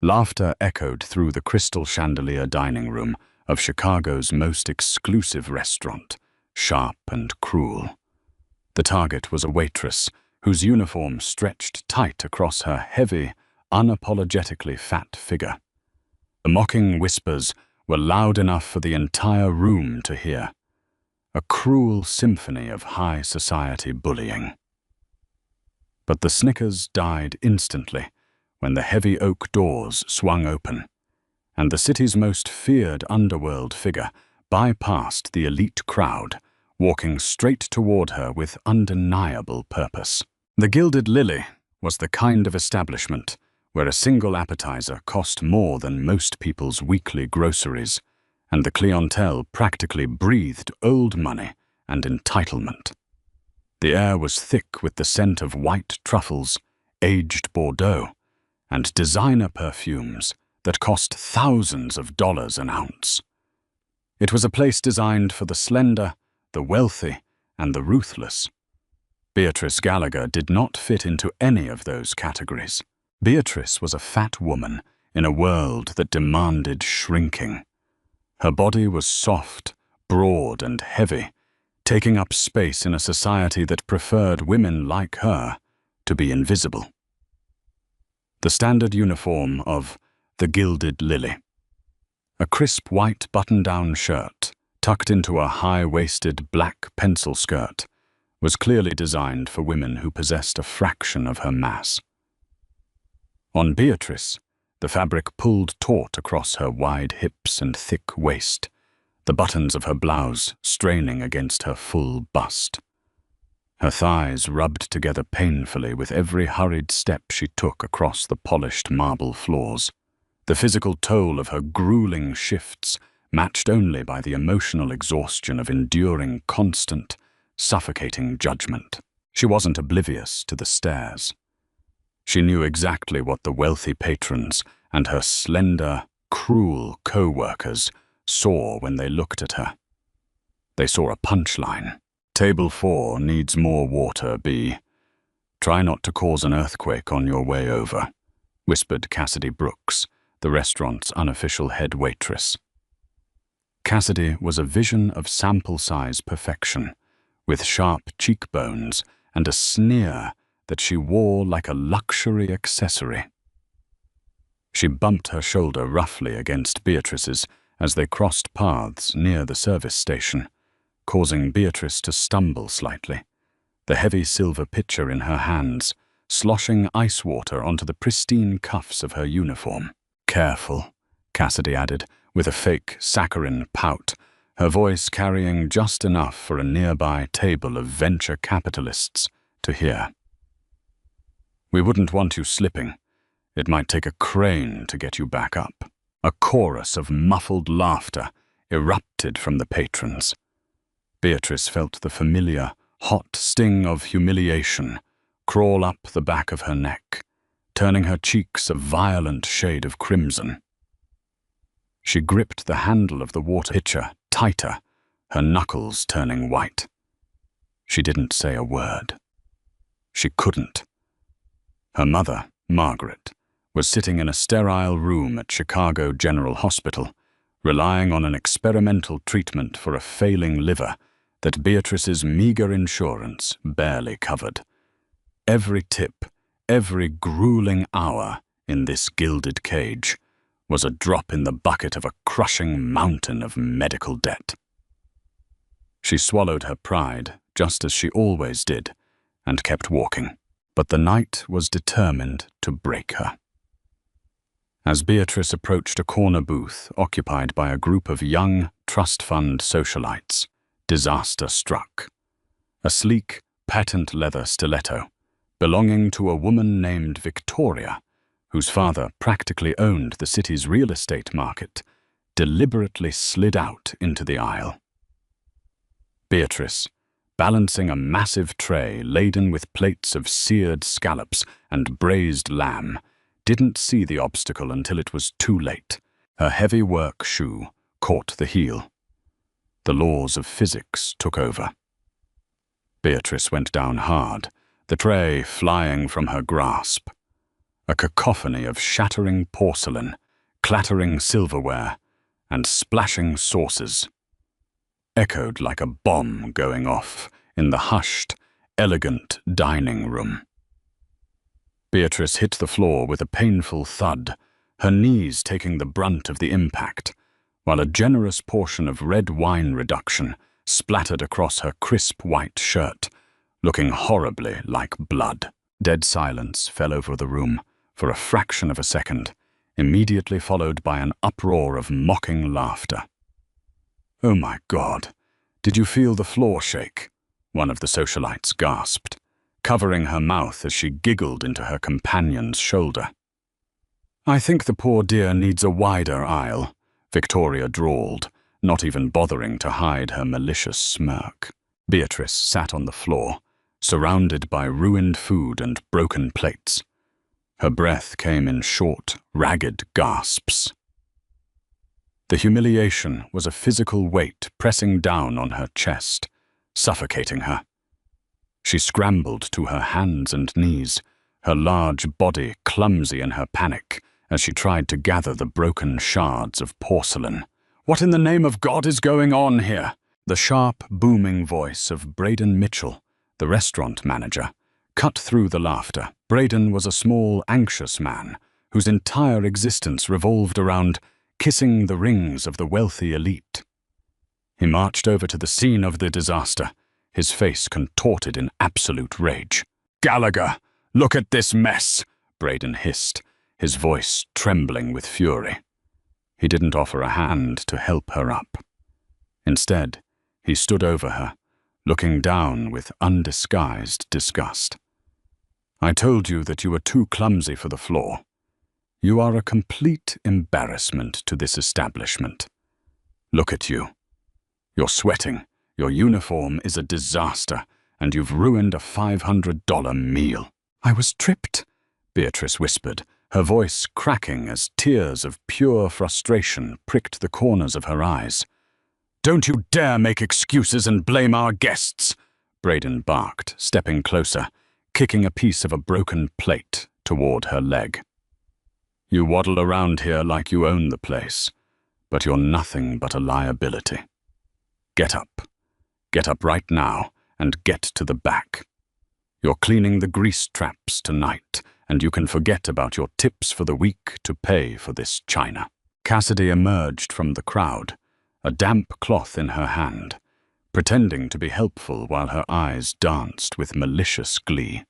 Laughter echoed through the crystal chandelier dining room of Chicago's most exclusive restaurant, sharp and cruel. The target was a waitress whose uniform stretched tight across her heavy, unapologetically fat figure. The mocking whispers were loud enough for the entire room to hear, a cruel symphony of high society bullying. But the snickers died instantly when the heavy oak doors swung open, and the city's most feared underworld figure bypassed the elite crowd, walking straight toward her with undeniable purpose. The Gilded Lily was the kind of establishment where a single appetizer cost more than most people's weekly groceries, and the clientele practically breathed old money and entitlement. The air was thick with the scent of white truffles, aged Bordeaux, and designer perfumes that cost thousands of dollars an ounce. It was a place designed for the slender, the wealthy, and the ruthless. Beatrice Gallagher did not fit into any of those categories. Beatrice was a fat woman in a world that demanded shrinking. Her body was soft, broad, and heavy, taking up space in a society that preferred women like her to be invisible. The standard uniform of the Gilded Lily. A crisp white button-down shirt, tucked into a high-waisted black pencil skirt, was clearly designed for women who possessed a fraction of her mass. On Beatrice, the fabric pulled taut across her wide hips and thick waist, the buttons of her blouse straining against her full bust. Her thighs rubbed together painfully with every hurried step she took across the polished marble floors, the physical toll of her grueling shifts matched only by the emotional exhaustion of enduring constant, suffocating judgment. She wasn't oblivious to the stares. She knew exactly what the wealthy patrons and her slender, cruel co-workers saw when they looked at her. They saw a punchline. "Table 4 needs more water, B. Try not to cause an earthquake on your way over," whispered Cassidy Brooks, the restaurant's unofficial head waitress. Cassidy was a vision of sample-size perfection, with sharp cheekbones and a sneer that she wore like a luxury accessory. She bumped her shoulder roughly against Beatrice's as they crossed paths near the service station, causing Beatrice to stumble slightly, the heavy silver pitcher in her hands, sloshing ice water onto the pristine cuffs of her uniform. "Careful," Cassidy added, with a fake saccharine pout, her voice carrying just enough for a nearby table of venture capitalists to hear. "We wouldn't want you slipping. It might take a crane to get you back up." A chorus of muffled laughter erupted from the patrons. Beatrice felt the familiar, hot sting of humiliation crawl up the back of her neck, turning her cheeks a violent shade of crimson. She gripped the handle of the water pitcher tighter, her knuckles turning white. She didn't say a word. She couldn't. Her mother, Margaret, was sitting in a sterile room at Chicago General Hospital, relying on an experimental treatment for a failing liver that Beatrice's meager insurance barely covered. Every tip, every grueling hour in this gilded cage was a drop in the bucket of a crushing mountain of medical debt. She swallowed her pride, just as she always did, and kept walking. But the night was determined to break her. As Beatrice approached a corner booth occupied by a group of young trust fund socialites, disaster struck. A sleek, patent leather stiletto, belonging to a woman named Victoria, whose father practically owned the city's real estate market, deliberately slid out into the aisle. Beatrice, balancing a massive tray laden with plates of seared scallops and braised lamb, didn't see the obstacle until it was too late. Her heavy work shoe caught the heel. The laws of physics took over. Beatrice went down hard, the tray flying from her grasp. a cacophony of shattering porcelain, clattering silverware, and splashing saucers, echoed like a bomb going off in the hushed, elegant dining room. Beatrice hit the floor with a painful thud, her knees taking the brunt of the impact, while a generous portion of red wine reduction splattered across her crisp white shirt, looking horribly like blood. Dead silence fell over the room for a fraction of a second, immediately followed by an uproar of mocking laughter. "Oh my God, did you feel the floor shake?" one of the socialites gasped, covering her mouth as she giggled into her companion's shoulder. "I think the poor dear needs a wider aisle," Victoria drawled, not even bothering to hide her malicious smirk. Beatrice sat on the floor, surrounded by ruined food and broken plates. Her breath came in short, ragged gasps. The humiliation was a physical weight pressing down on her chest, suffocating her. She scrambled to her hands and knees, her large body clumsy in her panic as she tried to gather the broken shards of porcelain. "What in the name of God is going on here?" The sharp, booming voice of Braden Mitchell, the restaurant manager, cut through the laughter. Braden was a small, anxious man whose entire existence revolved around kissing the rings of the wealthy elite. He marched over to the scene of the disaster, his face contorted in absolute rage. "Gallagher, look at this mess," Braden hissed, his voice trembling with fury. He didn't offer a hand to help her up. Instead, he stood over her, looking down with undisguised disgust. "I told you that you were too clumsy for the floor. You are a complete embarrassment to this establishment. Look at you. You're sweating, your uniform is a disaster, and you've ruined a $500 meal." "I was tripped," Beatrice whispered, her voice cracking as tears of pure frustration pricked the corners of her eyes. "Don't you dare make excuses and blame our guests," Braden barked, stepping closer, kicking a piece of a broken plate toward her leg. "You waddle around here like you own the place, but you're nothing but a liability. Get up. Get up right now and get to the back. You're cleaning the grease traps tonight, and you can forget about your tips for the week to pay for this china." Cassidy emerged from the crowd, a damp cloth in her hand, pretending to be helpful while her eyes danced with malicious glee.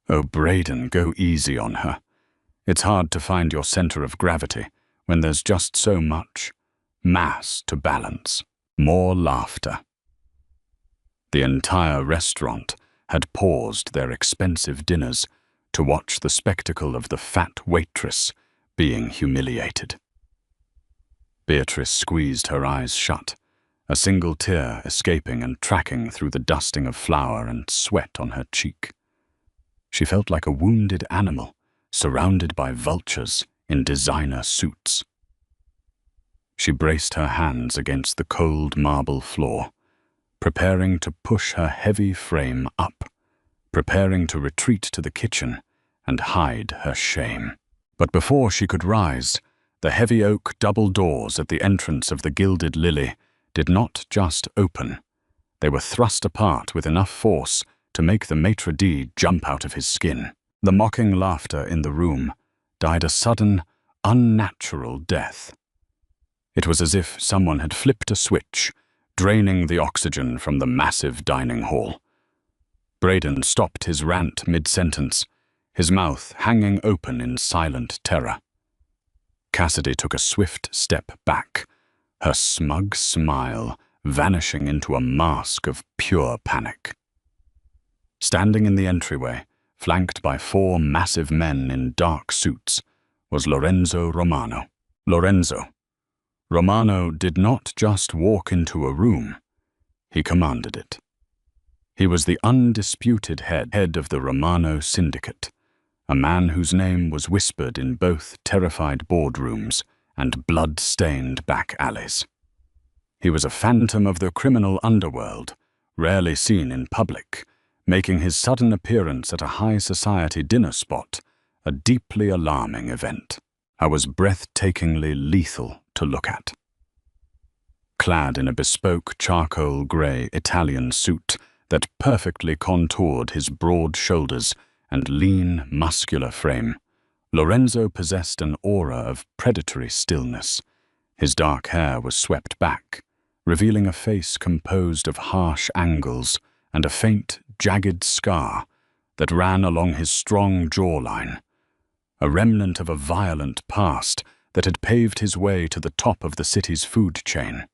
"Oh, Braden, go easy on her. It's hard to find your center of gravity when there's just so much mass to balance." More laughter. The entire restaurant had paused their expensive dinners to watch the spectacle of the fat waitress being humiliated. Beatrice squeezed her eyes shut, a single tear escaping and tracking through the dusting of flour and sweat on her cheek. She felt like a wounded animal, surrounded by vultures in designer suits. She braced her hands against the cold marble floor, preparing to push her heavy frame up, preparing to retreat to the kitchen and hide her shame. But before she could rise, the heavy oak double doors at the entrance of the Gilded Lily did not just open. They were thrust apart with enough force to make the maitre d' jump out of his skin. The mocking laughter in the room died a sudden, unnatural death. It was as if someone had flipped a switch, draining the oxygen from the massive dining hall. Braden stopped his rant mid-sentence, his mouth hanging open in silent terror. Cassidy took a swift step back, her smug smile vanishing into a mask of pure panic. Standing in the entryway, flanked by 4 massive men in dark suits, was Lorenzo Romano. Romano did not just walk into a room, he commanded it. He was the undisputed head of the Romano Syndicate, a man whose name was whispered in both terrified boardrooms and blood-stained back alleys. He was a phantom of the criminal underworld, rarely seen in public, making his sudden appearance at a high society dinner spot a deeply alarming event. I was breathtakingly lethal to look at. Clad in a bespoke charcoal grey Italian suit that perfectly contoured his broad shoulders and lean, muscular frame, Lorenzo possessed an aura of predatory stillness. His dark hair was swept back, revealing a face composed of harsh angles and a faint, jagged scar that ran along his strong jawline, a remnant of a violent past that had paved his way to the top of the city's food chain.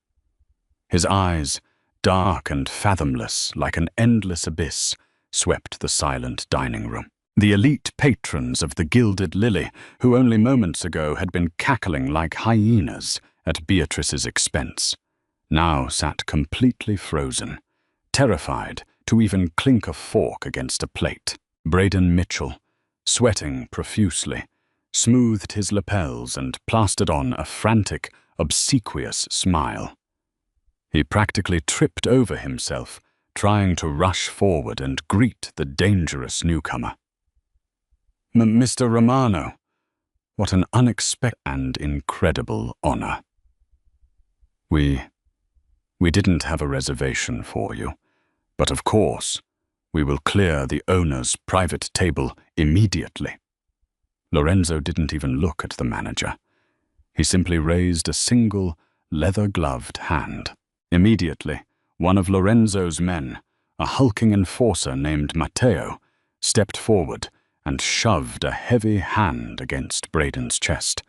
His eyes, dark and fathomless like an endless abyss, swept the silent dining room. The elite patrons of the Gilded Lily, who only moments ago had been cackling like hyenas at Beatrice's expense, now sat completely frozen, terrified to even clink a fork against a plate. Braden Mitchell, sweating profusely, smoothed his lapels and plastered on a frantic, obsequious smile. He practically tripped over himself, trying to rush forward and greet the dangerous newcomer. Mr. Romano, what an unexpected and incredible honor. We didn't have a reservation for you, but of course, we will clear the owner's private table immediately. Lorenzo didn't even look at the manager. He simply raised a single, leather-gloved hand. Immediately, one of Lorenzo's men, a hulking enforcer named Matteo, stepped forward and shoved a heavy hand against Braden's chest,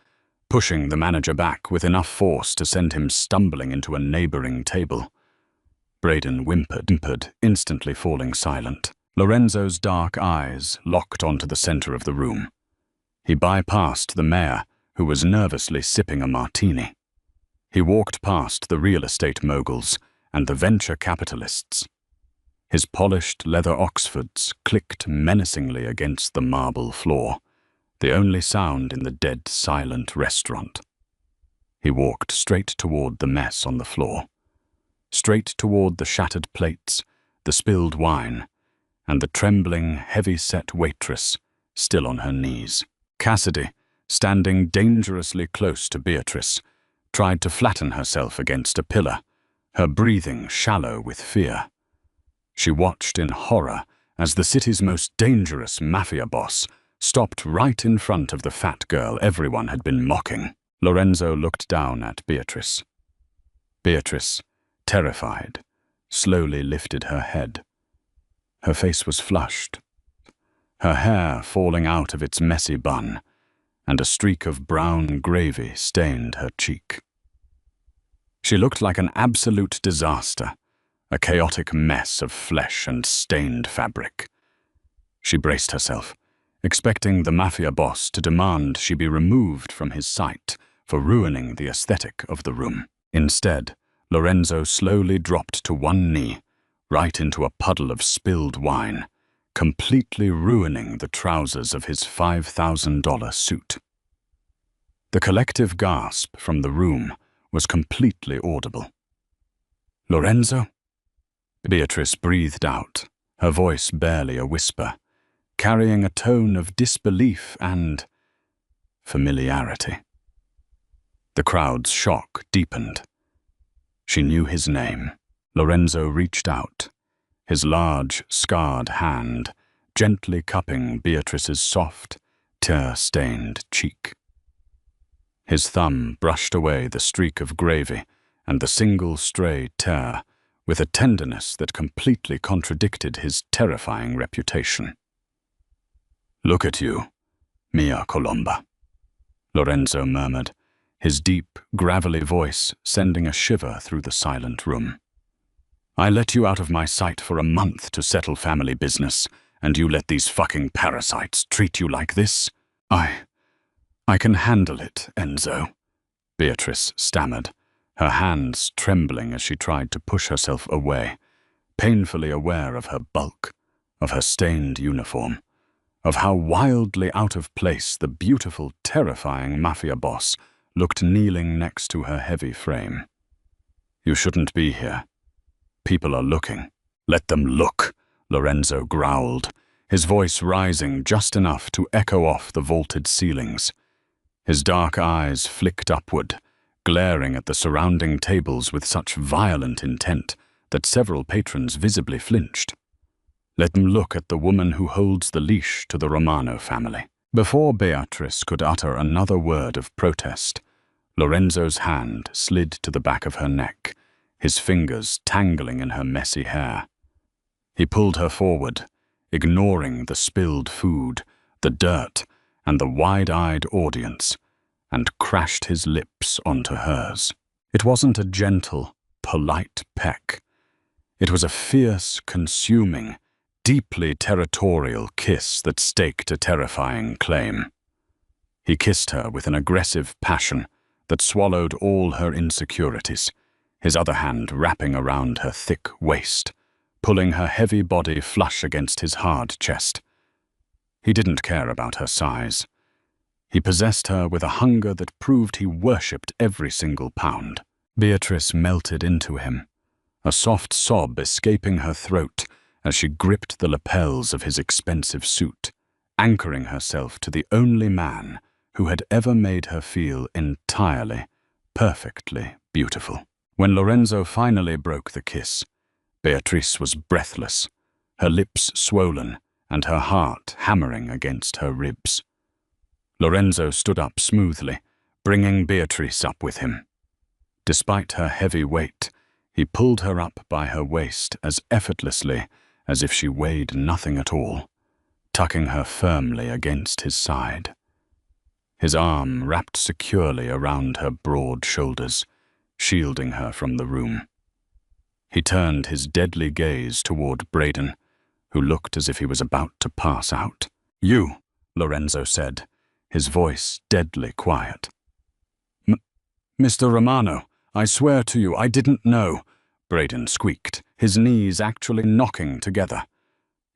pushing the manager back with enough force to send him stumbling into a neighboring table. Braden whimpered, instantly falling silent. Lorenzo's dark eyes locked onto the center of the room. He bypassed the mayor, who was nervously sipping a martini. He walked past the real estate moguls and the venture capitalists. His polished leather Oxfords clicked menacingly against the marble floor, the only sound in the dead silent restaurant. He walked straight toward the mess on the floor, straight toward the shattered plates, the spilled wine, and the trembling, heavy-set waitress still on her knees. Cassidy, standing dangerously close to Beatrice, tried to flatten herself against a pillar, her breathing shallow with fear. She watched in horror as the city's most dangerous mafia boss stopped right in front of the fat girl everyone had been mocking. Lorenzo looked down at Beatrice. Beatrice, terrified, slowly lifted her head. Her face was flushed, her hair falling out of its messy bun, and a streak of brown gravy stained her cheek. She looked like an absolute disaster, a chaotic mess of flesh and stained fabric. She braced herself, expecting the mafia boss to demand she be removed from his sight for ruining the aesthetic of the room. Instead, Lorenzo slowly dropped to one knee, right into a puddle of spilled wine, completely ruining the trousers of his $5,000 suit. The collective gasp from the room was completely audible. "Lorenzo?" Beatrice breathed out, her voice barely a whisper, carrying a tone of disbelief and familiarity. The crowd's shock deepened. She knew his name. Lorenzo reached out, his large, scarred hand gently cupping Beatrice's soft, tear-stained cheek. His thumb brushed away the streak of gravy and the single stray tear with a tenderness that completely contradicted his terrifying reputation. "Look at you, Mia Colomba," Lorenzo murmured, his deep, gravelly voice sending a shiver through the silent room. "I let you out of my sight for a month to settle family business, and you let these fucking parasites treat you like this? I can handle it, Enzo," Beatrice stammered, her hands trembling as she tried to push herself away, painfully aware of her bulk, of her stained uniform, of how wildly out of place the beautiful, terrifying mafia boss looked kneeling next to her heavy frame. "You shouldn't be here. People are looking." "Let them look," Lorenzo growled, his voice rising just enough to echo off the vaulted ceilings. His dark eyes flicked upward, glaring at the surrounding tables with such violent intent that several patrons visibly flinched. Let them look at the woman who holds the leash to the Romano family. Before Beatrice could utter another word of protest, Lorenzo's hand slid to the back of her neck, his fingers tangling in her messy hair. He pulled her forward, ignoring the spilled food, the dirt, and the wide-eyed audience, and crashed his lips onto hers. It wasn't a gentle, polite peck. It was a fierce, consuming, deeply territorial kiss that staked a terrifying claim. He kissed her with an aggressive passion that swallowed all her insecurities, his other hand wrapping around her thick waist, pulling her heavy body flush against his hard chest. He didn't care about her size. He possessed her with a hunger that proved he worshipped every single pound. Beatrice melted into him, a soft sob escaping her throat as she gripped the lapels of his expensive suit, anchoring herself to the only man who had ever made her feel entirely, perfectly beautiful. When Lorenzo finally broke the kiss, Beatrice was breathless, her lips swollen and her heart hammering against her ribs. Lorenzo stood up smoothly, bringing Beatrice up with him. Despite her heavy weight, he pulled her up by her waist as effortlessly as if she weighed nothing at all, tucking her firmly against his side. His arm wrapped securely around her broad shoulders, shielding her from the room. He turned his deadly gaze toward Braden, who looked as if he was about to pass out. "You," Lorenzo said, his voice deadly quiet. "Mr. Romano, I swear to you, I didn't know," Braden squeaked, his knees actually knocking together.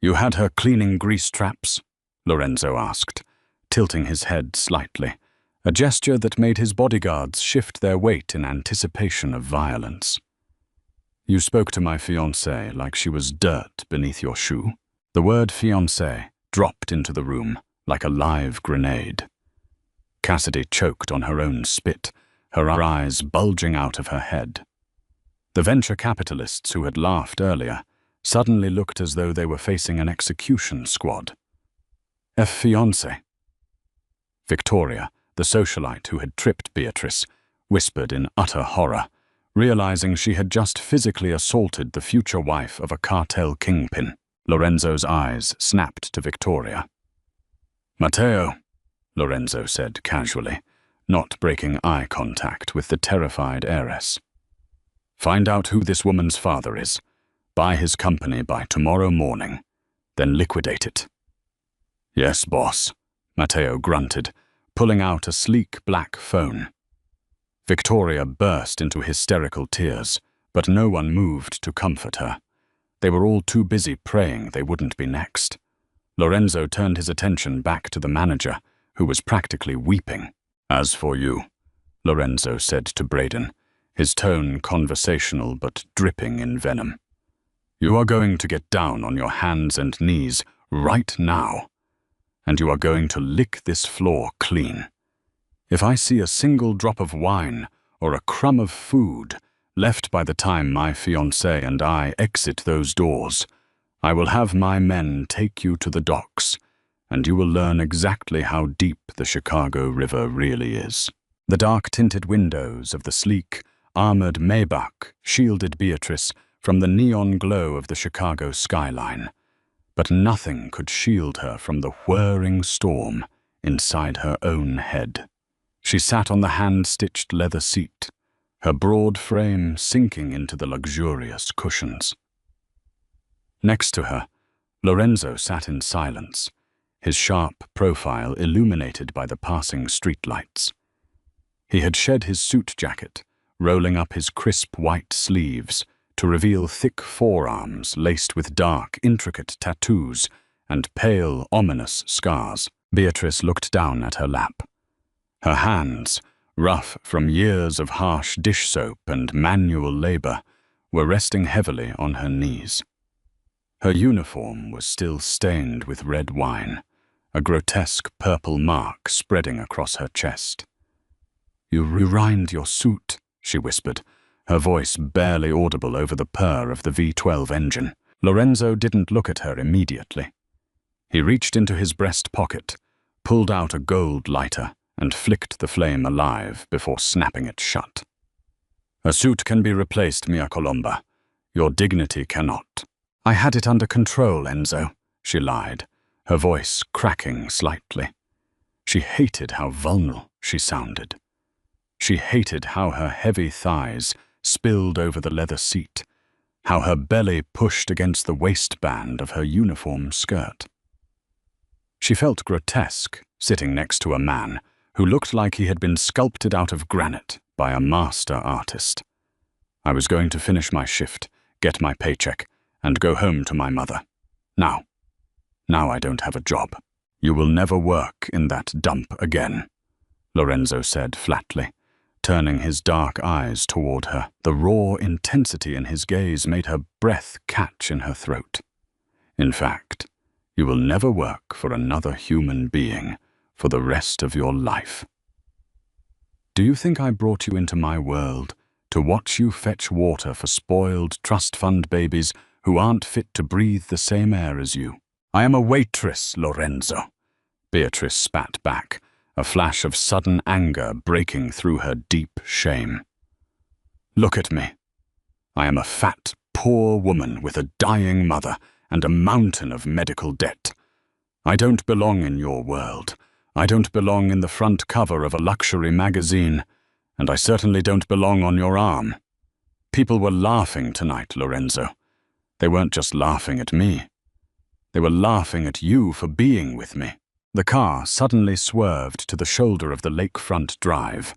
"You had her cleaning grease traps?" Lorenzo asked, tilting his head slightly, a gesture that made his bodyguards shift their weight in anticipation of violence. "You spoke to my fiancée like she was dirt beneath your shoe?" The word fiancée dropped into the room like a live grenade. Cassidy choked on her own spit, her eyes bulging out of her head. The venture capitalists who had laughed earlier suddenly looked as though they were facing an execution squad. "Fiancé." Victoria, the socialite who had tripped Beatrice, whispered in utter horror, realizing she had just physically assaulted the future wife of a cartel kingpin. Lorenzo's eyes snapped to Victoria. "Matteo," Lorenzo said casually, not breaking eye contact with the terrified heiress. "Find out who this woman's father is. Buy his company by tomorrow morning, then liquidate it." "Yes, boss," Matteo grunted, pulling out a sleek black phone. Victoria burst into hysterical tears, but no one moved to comfort her. They were all too busy praying they wouldn't be next. Lorenzo turned his attention back to the manager, who was practically weeping. "As for you," Lorenzo said to Braden, his tone conversational but dripping in venom, "you are going to get down on your hands and knees right now, and you are going to lick this floor clean. If I see a single drop of wine or a crumb of food left by the time my fiancée and I exit those doors, I will have my men take you to the docks, and you will learn exactly how deep the Chicago River really is." The dark-tinted windows of the sleek, armored Maybach shielded Beatrice from the neon glow of the Chicago skyline, but nothing could shield her from the whirring storm inside her own head. She sat on the hand-stitched leather seat, her broad frame sinking into the luxurious cushions. Next to her, Lorenzo sat in silence, his sharp profile illuminated by the passing streetlights. He had shed his suit jacket, rolling up his crisp white sleeves to reveal thick forearms laced with dark, intricate tattoos and pale, ominous scars. Beatrice looked down at her lap. Her hands, rough from years of harsh dish soap and manual labor, were resting heavily on her knees. Her uniform was still stained with red wine, a grotesque purple mark spreading across her chest. "You ruined your suit," she whispered, her voice barely audible over the purr of the V12 engine. Lorenzo didn't look at her immediately. He reached into his breast pocket, pulled out a gold lighter, and flicked the flame alive before snapping it shut. "A suit can be replaced, Mia Colomba. Your dignity cannot." "I had it under control, Enzo," she lied, her voice cracking slightly. She hated how vulnerable she sounded. She hated how her heavy thighs spilled over the leather seat, how her belly pushed against the waistband of her uniform skirt. She felt grotesque sitting next to a man who looked like he had been sculpted out of granite by a master artist. I was going to finish my shift, get my paycheck, and go home to my mother. Now I don't have a job. "You will never work in that dump again," Lorenzo said flatly, turning his dark eyes toward her. The raw intensity in his gaze made her breath catch in her throat. "In fact, you will never work for another human being for the rest of your life. Do you think I brought you into my world to watch you fetch water for spoiled trust fund babies who aren't fit to breathe the same air as you? I am a waitress, Lorenzo." Beatrice spat back, a flash of sudden anger breaking through her deep shame. "Look at me. I am a fat, poor woman with a dying mother and a mountain of medical debt. I don't belong in your world. I don't belong in the front cover of a luxury magazine, and I certainly don't belong on your arm. People were laughing tonight, Lorenzo. They weren't just laughing at me. They were laughing at you for being with me." The car suddenly swerved to the shoulder of the lakefront drive,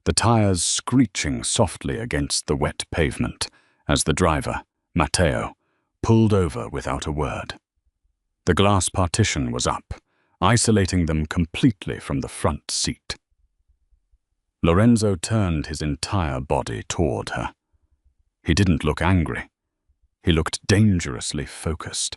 the tires screeching softly against the wet pavement as the driver, Matteo, pulled over without a word. The glass partition was up, isolating them completely from the front seat. Lorenzo turned his entire body toward her. He didn't look angry. He looked dangerously focused.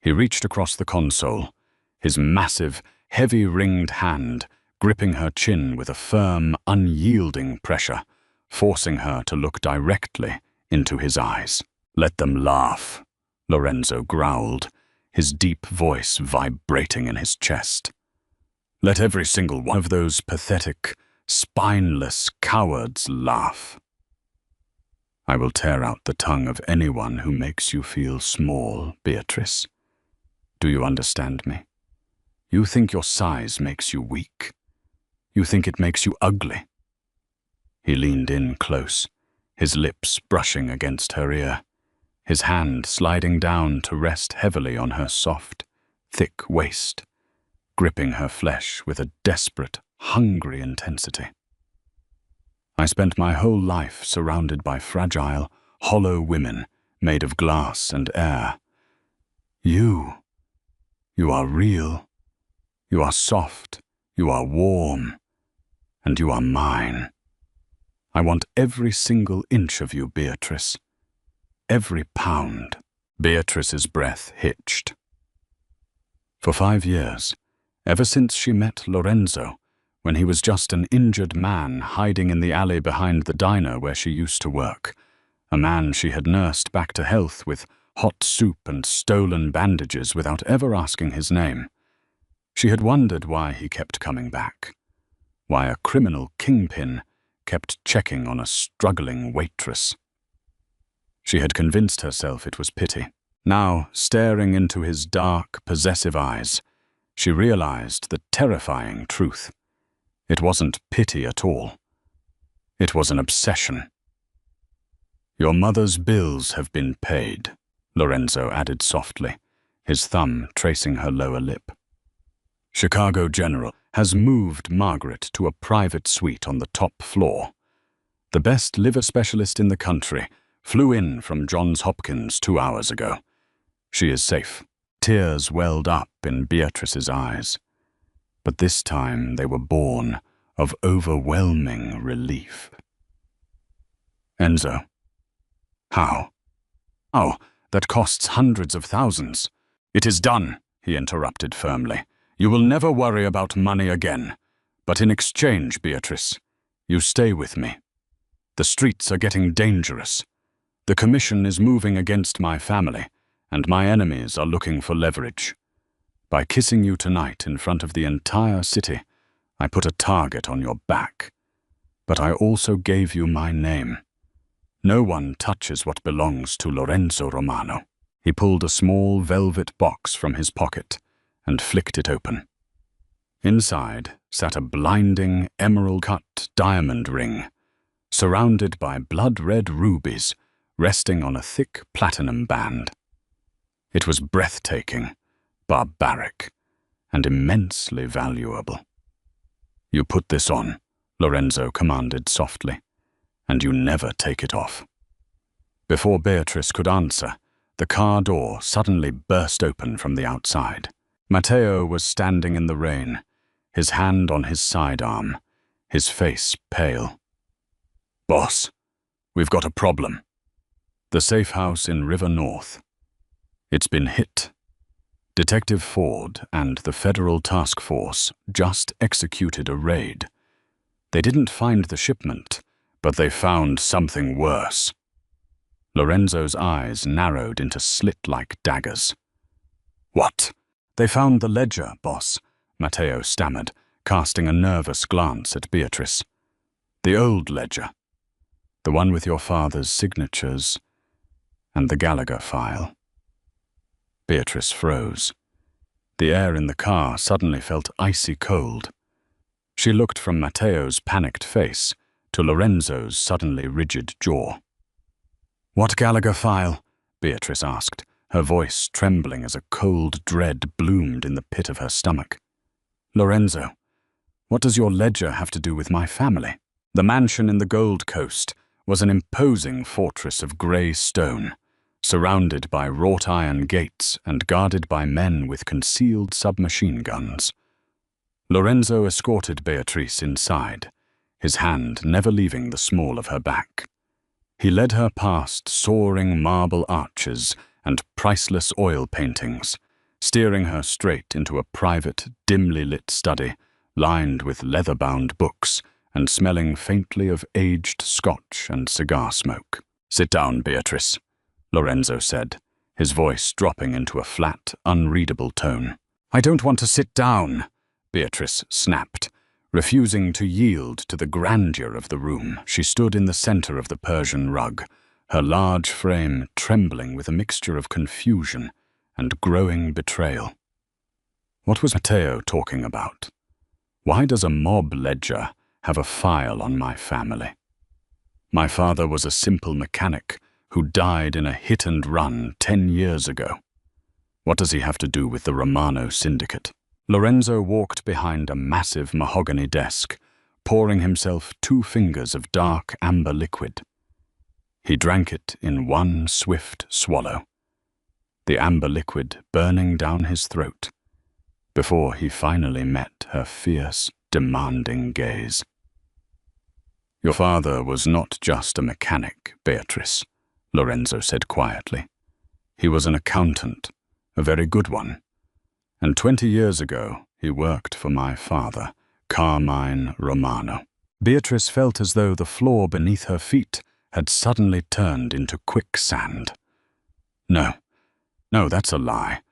He reached across the console, his massive, heavy-ringed hand gripping her chin with a firm, unyielding pressure, forcing her to look directly into his eyes. "Let them laugh," Lorenzo growled, his deep voice vibrating in his chest. "Let every single one of those pathetic, spineless cowards laugh. I will tear out the tongue of anyone who makes you feel small, Beatrice. Do you understand me? You think your size makes you weak. You think it makes you ugly." He leaned in close, his lips brushing against her ear, his hand sliding down to rest heavily on her soft, thick waist, gripping her flesh with a desperate, hungry intensity. "I spent my whole life surrounded by fragile, hollow women made of glass and air. You are real. You are soft. You are warm. And you are mine. I want every single inch of you, Beatrice. Every pound." Beatrice's breath hitched. For 5 years, ever since she met Lorenzo, when he was just an injured man hiding in the alley behind the diner where she used to work, a man she had nursed back to health with hot soup and stolen bandages without ever asking his name, she had wondered why he kept coming back, why a criminal kingpin kept checking on a struggling waitress. She had convinced herself it was pity. Now, staring into his dark, possessive eyes, she realized the terrifying truth. It wasn't pity at all. It was an obsession. "Your mother's bills have been paid," Lorenzo added softly, his thumb tracing her lower lip. "Chicago General has moved Margaret to a private suite on the top floor. The best liver specialist in the country flew in from Johns Hopkins 2 hours ago. She is safe." Tears welled up in Beatrice's eyes, but this time they were born of overwhelming relief. "Enzo, how? Oh, that costs hundreds of thousands. It is done, he interrupted firmly. You will never worry about money again. But in exchange, Beatrice, you stay with me. The streets are getting dangerous. The commission is moving against my family, and my enemies are looking for leverage. By kissing you tonight in front of the entire city, I put a target on your back. But I also gave you my name. No one touches what belongs to Lorenzo Romano. He pulled a small velvet box from his pocket and flicked it open. Inside sat a blinding emerald-cut diamond ring, surrounded by blood-red rubies resting on a thick platinum band. It was breathtaking, barbaric, and immensely valuable. You put this on, Lorenzo commanded softly, and you never take it off. Before Beatrice could answer, the car door suddenly burst open from the outside. Matteo was standing in the rain, his hand on his sidearm, his face pale. Boss, we've got a problem. The safe house in River North. It's been hit. Detective Ford and the Federal Task Force just executed a raid. They didn't find the shipment, but they found something worse. Lorenzo's eyes narrowed into slit-like daggers. What? They found the ledger, boss, Matteo stammered, casting a nervous glance at Beatrice. The old ledger. The one with your father's signatures and the Gallagher file. Beatrice froze. The air in the car suddenly felt icy cold. She looked from Matteo's panicked face to Lorenzo's suddenly rigid jaw. What Gallagher file? Beatrice asked, her voice trembling as a cold dread bloomed in the pit of her stomach. Lorenzo, what does your ledger have to do with my family? The mansion in the Gold Coast was an imposing fortress of grey stone, surrounded by wrought iron gates and guarded by men with concealed submachine guns. Lorenzo escorted Beatrice inside, his hand never leaving the small of her back. He led her past soaring marble arches and priceless oil paintings, steering her straight into a private, dimly lit study, lined with leather-bound books and smelling faintly of aged scotch and cigar smoke. Sit down, Beatrice, Lorenzo said, his voice dropping into a flat, unreadable tone. I don't want to sit down, Beatrice snapped. Refusing to yield to the grandeur of the room, she stood in the center of the Persian rug, her large frame trembling with a mixture of confusion and growing betrayal. What was Matteo talking about? Why does a mob ledger have a file on my family? My father was a simple mechanic who died in a hit-and-run 10 years ago. What does he have to do with the Romano syndicate? Lorenzo walked behind a massive mahogany desk, pouring himself 2 fingers of dark amber liquid. He drank it in one swift swallow, the amber liquid burning down his throat, before he finally met her fierce, demanding gaze. Your father was not just a mechanic, Beatrice, Lorenzo said quietly. He was an accountant, a very good one. And 20 years ago, he worked for my father, Carmine Romano. Beatrice felt as though the floor beneath her feet had suddenly turned into quicksand. No, that's a lie.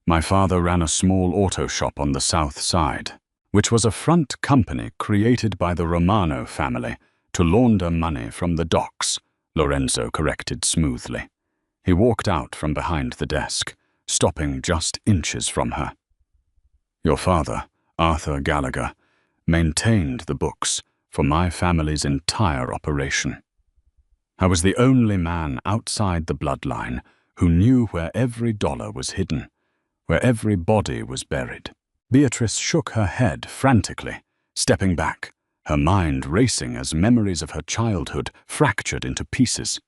My father ran a small auto shop on the south side, which was a front company created by the Romano family to launder money from the docks, Lorenzo corrected smoothly. He walked out from behind the desk, stopping just inches from her. Your father, Arthur Gallagher, maintained the books for my family's entire operation. I was the only man outside the bloodline who knew where every dollar was hidden, where every body was buried. Beatrice shook her head frantically, stepping back, her mind racing as memories of her childhood fractured into pieces.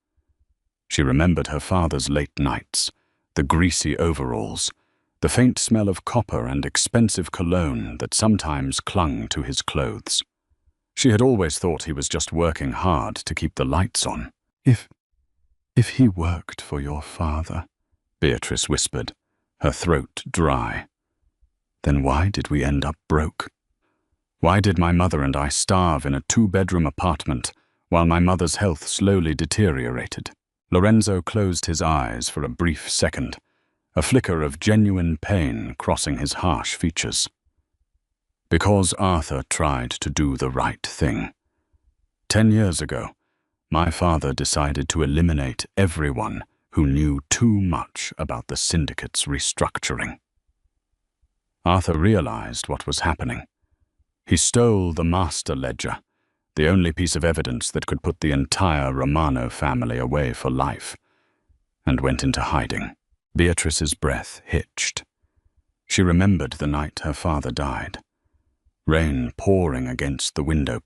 She remembered her father's late nights, the greasy overalls, the faint smell of copper and expensive cologne that sometimes clung to his clothes. She had always thought he was just working hard to keep the lights on. If If he worked for your father, Beatrice whispered, her throat dry, then why did we end up broke? Why did my mother and I starve in a 2-bedroom apartment while my mother's health slowly deteriorated? Lorenzo closed his eyes for a brief second, a flicker of genuine pain crossing his harsh features. Because Arthur tried to do the right thing. 10 years ago, my father decided to eliminate everyone who knew too much about the syndicate's restructuring. Arthur realized what was happening. He stole the master ledger, the only piece of evidence that could put the entire Romano family away for life, and went into hiding. Beatrice's breath hitched. She remembered the night her father died. Rain pouring against the window.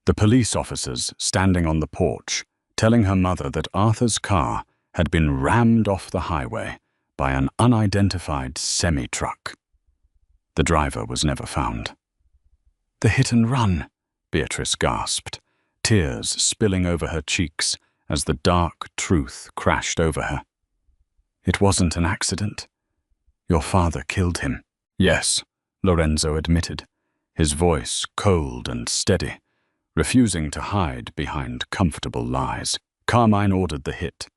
The police officers standing on the porch, telling her mother that Arthur's car had been rammed off the highway by an unidentified semi-truck. The driver was never found. "The hit and run," Beatrice gasped, tears spilling over her cheeks as the dark truth crashed over her. "It wasn't an accident. Your father killed him." "Yes," Lorenzo admitted, his voice cold and steady, refusing to hide behind comfortable lies. "Carmine ordered the hit.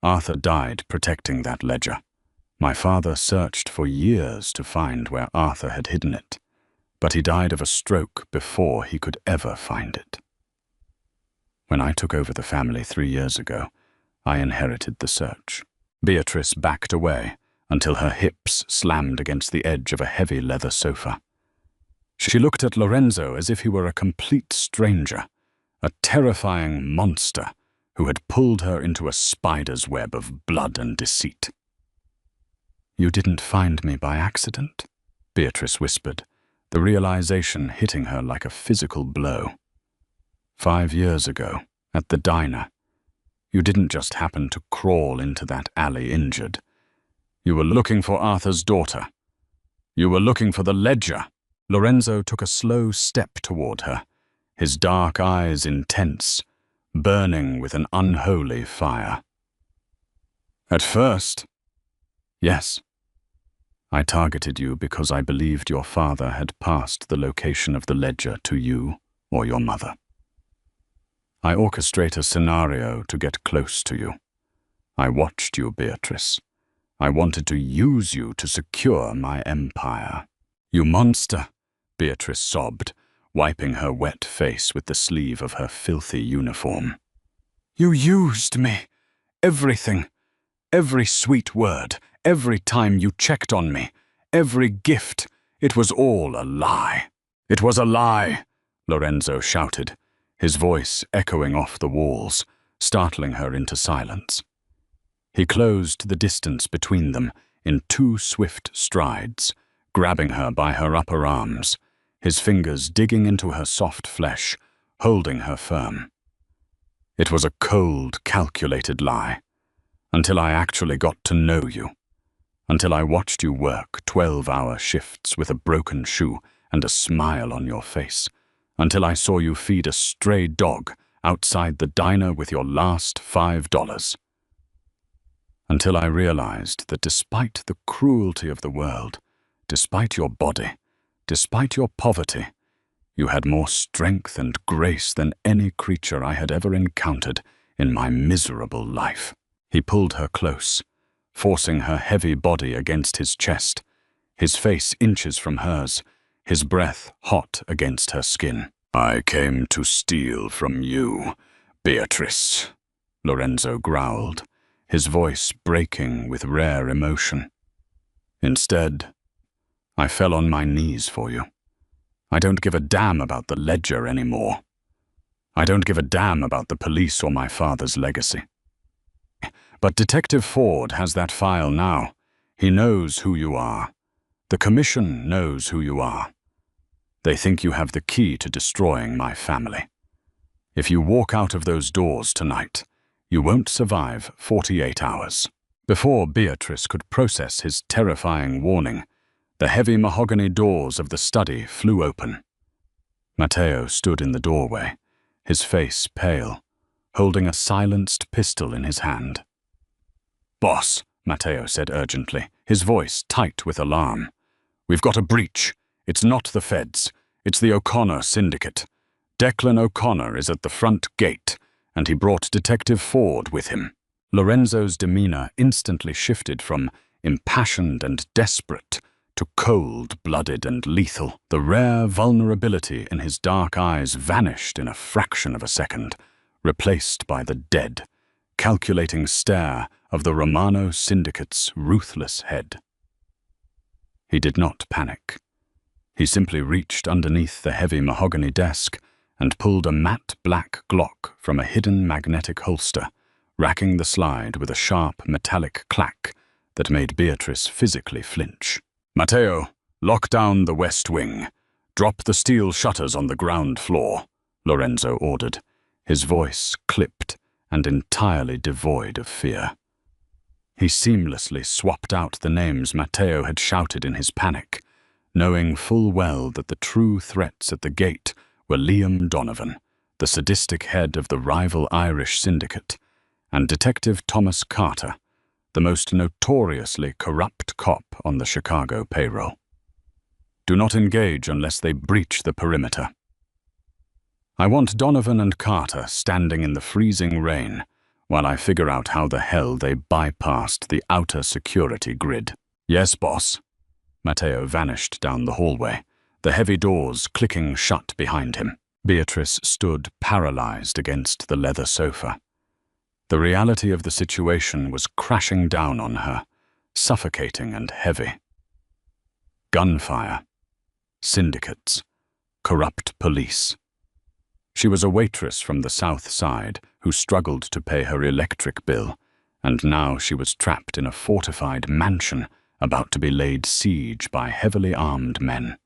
Arthur died protecting that ledger. My father searched for years to find where Arthur had hidden it, but he died of a stroke before he could ever find it. When I took over the family 3 years ago, I inherited the search." Beatrice backed away until her hips slammed against the edge of a heavy leather sofa. She looked at Lorenzo as if he were a complete stranger, a terrifying monster who had pulled her into a spider's web of blood and deceit. "You didn't find me by accident," Beatrice whispered, the realization hitting her like a physical blow. 5 years ago, at the diner, you didn't just happen to crawl into that alley injured. You were looking for Arthur's daughter. You were looking for the ledger." Lorenzo took a slow step toward her, his dark eyes intense, burning with an unholy fire. "At first, yes. I targeted you because I believed your father had passed the location of the ledger to you or your mother. I orchestrate a scenario to get close to you. I watched you, Beatrice. I wanted to use you to secure my empire." "You monster," Beatrice sobbed, wiping her wet face with the sleeve of her filthy uniform. "You used me. Everything. Every sweet word. Every time you checked on me. Every gift. It was all a lie." "It was a lie," Lorenzo shouted, his voice echoing off the walls, startling her into silence. He closed the distance between them in 2 swift strides, grabbing her by her upper arms, his fingers digging into her soft flesh, holding her firm. "It was a cold, calculated lie, until I actually got to know you, until I watched you work 12-hour shifts with a broken shoe and a smile on your face, until I saw you feed a stray dog outside the diner with your last $5. Until I realized that despite the cruelty of the world, despite your body, despite your poverty, you had more strength and grace than any creature I had ever encountered in my miserable life." He pulled her close, forcing her heavy body against his chest, his face inches from hers, his breath hot against her skin. "I came to steal from you, Beatrice," Lorenzo growled, his voice breaking with rare emotion. "Instead, I fell on my knees for you. I don't give a damn about the ledger anymore. I don't give a damn about the police or my father's legacy. But Detective Ford has that file now. He knows who you are. The Commission knows who you are. They think you have the key to destroying my family. If you walk out of those doors tonight, you won't survive 48 hours." Before Beatrice could process his terrifying warning, the heavy mahogany doors of the study flew open. Matteo stood in the doorway, his face pale, holding a silenced pistol in his hand. Boss, Matteo said urgently, his voice tight with alarm. We've got a breach. It's not the feds. It's the O'Connor syndicate. Declan O'Connor is at the front gate, and he brought Detective Ford with him. Lorenzo's demeanor instantly shifted from impassioned and desperate to cold-blooded and lethal. The rare vulnerability in his dark eyes vanished in a fraction of a second, replaced by the dead, calculating stare of the Romano syndicate's ruthless head. He did not panic. He simply reached underneath the heavy mahogany desk and pulled a matte black Glock from a hidden magnetic holster, racking the slide with a sharp metallic clack that made Beatrice physically flinch. Matteo, lock down the west wing. Drop the steel shutters on the ground floor, Lorenzo ordered, his voice clipped and entirely devoid of fear. He seamlessly swapped out the names Matteo had shouted in his panic, knowing full well that the true threats at the gate were Liam Donovan, the sadistic head of the rival Irish syndicate, and Detective Thomas Carter, the most notoriously corrupt cop on the Chicago payroll. Do not engage unless they breach the perimeter. I want Donovan and Carter standing in the freezing rain while I figure out how the hell they bypassed the outer security grid. Yes, boss. Matteo vanished down the hallway, the heavy doors clicking shut behind him. Beatrice stood paralyzed against the leather sofa. The reality of the situation was crashing down on her, suffocating and heavy. Gunfire, syndicates, corrupt police. She was a waitress from the South Side who struggled to pay her electric bill, and now she was trapped in a fortified mansion about to be laid siege by heavily armed men.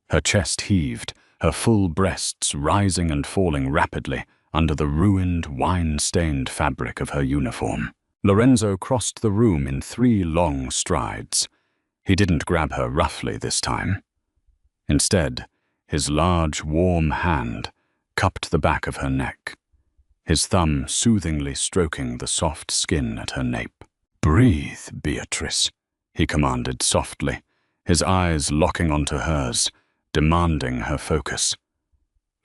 Her chest heaved, her full breasts rising and falling rapidly under the ruined, wine-stained fabric of her uniform. Lorenzo crossed the room in 3 long strides. He didn't grab her roughly this time. Instead, his large, warm hand cupped the back of her neck, his thumb soothingly stroking the soft skin at her nape. "Breathe, Beatrice," he commanded softly, his eyes locking onto hers, demanding her focus.